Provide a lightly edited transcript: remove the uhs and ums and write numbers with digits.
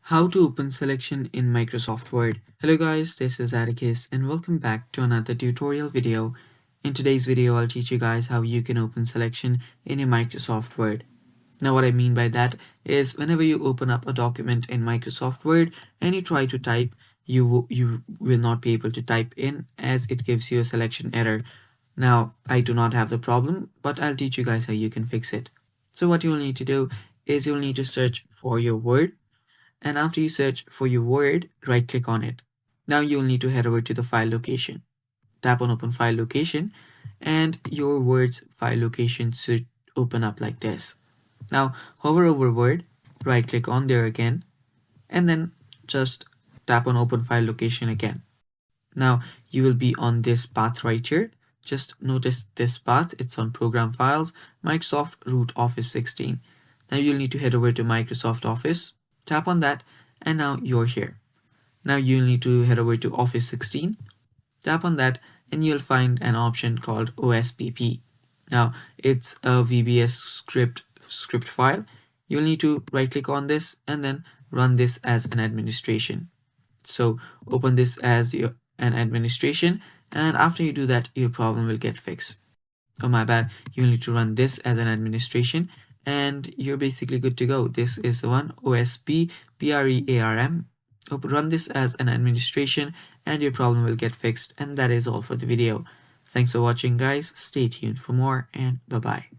How to open selection in Microsoft Word. Hello guys, this is Atticus and welcome back to another tutorial video. In today's video, I'll teach you guys how you can open selection in your Microsoft Word. Now what I mean by that is whenever you open up a document in Microsoft Word and you try to type, you will not be able to type in as it gives you a selection error. Now, I do not have the problem, but I'll teach you guys how you can fix it. So what you'll need to do is you'll need to search for your word, and after you search for your word, right click on it. Now you'll need to head over to the file location. Tap on open file location and your word's file location should open up like this. Now hover over word, right click on there again, and then just tap on open file location again. Now you will be on this path right here. Just notice this path, it's on program files, Microsoft root Office 16. Now you'll need to head over to Microsoft Office, tap on that, and now you're here. Now you'll need to head over to Office 16, tap on that, and you'll find an option called OSPP. Now it's a VBS script file. You'll need to right click on this and then run this as an administration. So open this as an administration, and after you do that, your problem will get fixed. Oh my bad, you need to run this as an administration and you're basically good to go. This is the one, OSP PREARM. Run this as an administration and your problem will get fixed. And that is all for the video. Thanks for watching guys. Stay tuned for more and bye bye.